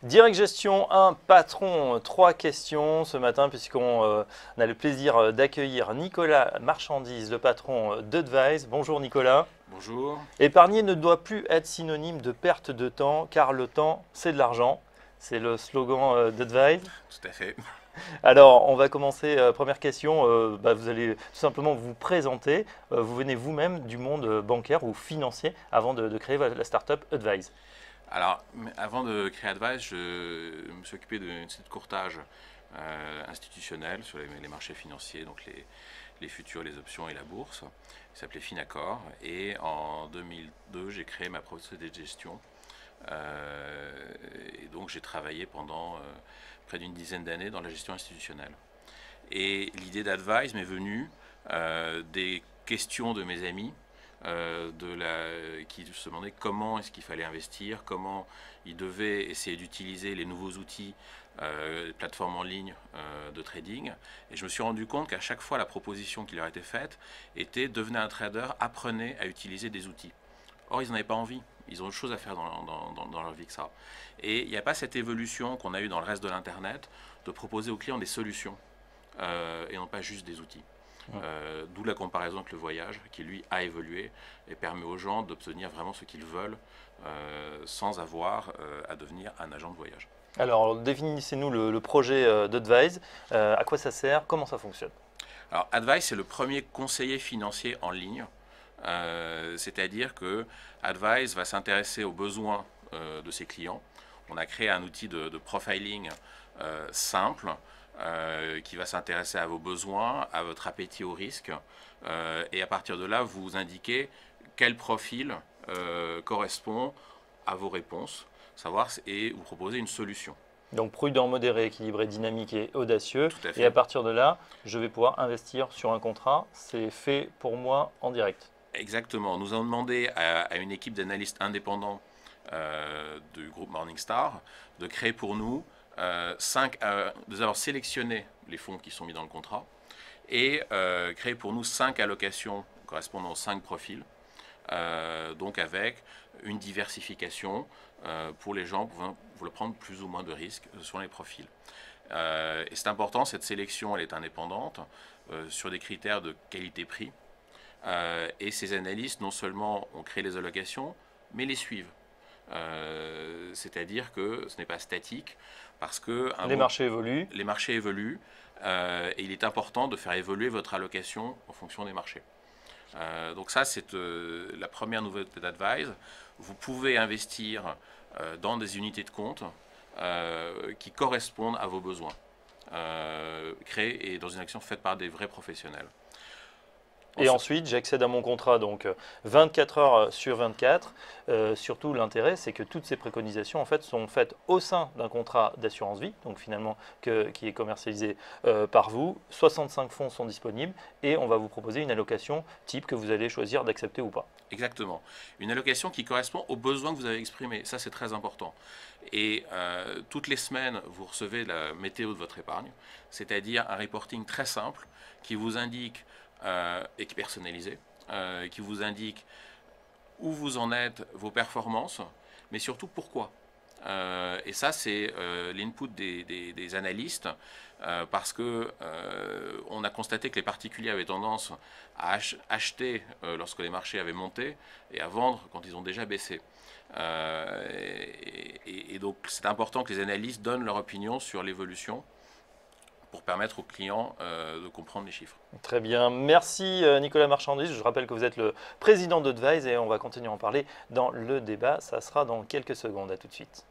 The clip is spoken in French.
Direct Gestion 1, patron, 3 questions ce matin puisqu'on a le plaisir d'accueillir Nicolas Marchandise, le patron d'Advise. Bonjour Nicolas. Bonjour. Épargner ne doit plus être synonyme de perte de temps car le temps c'est de l'argent. C'est le slogan d'Advise. Tout à fait. Alors on va commencer, première question, vous allez tout simplement vous présenter. Vous venez vous-même du monde bancaire ou financier avant de créer la startup Advise. Alors, avant de créer Advise, je me suis occupé d'une société de courtage institutionnel sur les marchés financiers, donc les futurs, les options et la bourse, qui s'appelait Finacor. Et en 2002, j'ai créé ma propre société de gestion. Et donc, j'ai travaillé pendant près d'une dizaine d'années dans la gestion institutionnelle. Et l'idée d'Advise m'est venue des questions de mes amis qui se demandaient comment est-ce qu'il fallait investir, comment ils devaient essayer d'utiliser les nouveaux outils, les plateformes en ligne de trading. Et je me suis rendu compte qu'à chaque fois, la proposition qui leur était faite était: devenez un trader, apprenez à utiliser des outils. Or, ils n'en avaient pas envie. Ils ont autre chose à faire dans leur vie que ça. Et il n'y a pas cette évolution qu'on a eue dans le reste de l'Internet de proposer aux clients des solutions et non pas juste des outils. D'où la comparaison avec le voyage qui lui a évolué et permet aux gens d'obtenir vraiment ce qu'ils veulent sans avoir à devenir un agent de voyage. Alors définissez-nous le projet d'Advise, à quoi ça sert, comment ça fonctionne? Alors Advise, c'est le premier conseiller financier en ligne, c'est-à-dire que Advise va s'intéresser aux besoins de ses clients. On a créé un outil de profiling simple, qui va s'intéresser à vos besoins, à votre appétit au risque, et à partir de là, vous indiquez quel profil correspond à vos réponses, et vous proposer une solution. Donc prudent, modéré, équilibré, dynamique et audacieux. Tout à fait. Et à partir de là, je vais pouvoir investir sur un contrat. C'est fait pour moi en direct. Exactement. Nous avons demandé à une équipe d'analystes indépendants du groupe Morningstar de créer pour nous de avoir sélectionné les fonds qui sont mis dans le contrat et créer pour nous 5 allocations correspondant aux 5 profils, donc avec une diversification pour les gens pour le prendre plus ou moins de risques sur les profils. Et c'est important, cette sélection elle est indépendante sur des critères de qualité-prix, et ces analystes non seulement ont créé les allocations mais les suivent. C'est-à-dire que ce n'est pas statique parce que les marchés évoluent. Les marchés évoluent et il est important de faire évoluer votre allocation en fonction des marchés. Donc ça, c'est la première nouveauté d'Advise. Vous pouvez investir dans des unités de compte qui correspondent à vos besoins, créées et dans une action faite par des vrais professionnels. Et ensuite, j'accède à mon contrat donc 24 heures sur 24. Surtout, l'intérêt, c'est que toutes ces préconisations en fait, sont faites au sein d'un contrat d'assurance vie, donc finalement qui est commercialisé par vous. 65 fonds sont disponibles et on va vous proposer une allocation type que vous allez choisir d'accepter ou pas. Exactement. Une allocation qui correspond aux besoins que vous avez exprimés. Ça, c'est très important. Et toutes les semaines, vous recevez la météo de votre épargne, c'est-à-dire un reporting très simple qui vous indique et qui est personnalisé, qui vous indique où vous en êtes, vos performances, mais surtout pourquoi. Et ça, c'est l'input des analystes, parce que on a constaté que les particuliers avaient tendance à acheter lorsque les marchés avaient monté et à vendre quand ils ont déjà baissé. Et donc, c'est important que les analystes donnent leur opinion sur l'évolution pour permettre aux clients de comprendre les chiffres. Très bien, merci Nicolas Marchandise. Je rappelle que vous êtes le président d'Advise et on va continuer à en parler dans le débat. Ça sera dans quelques secondes. À tout de suite.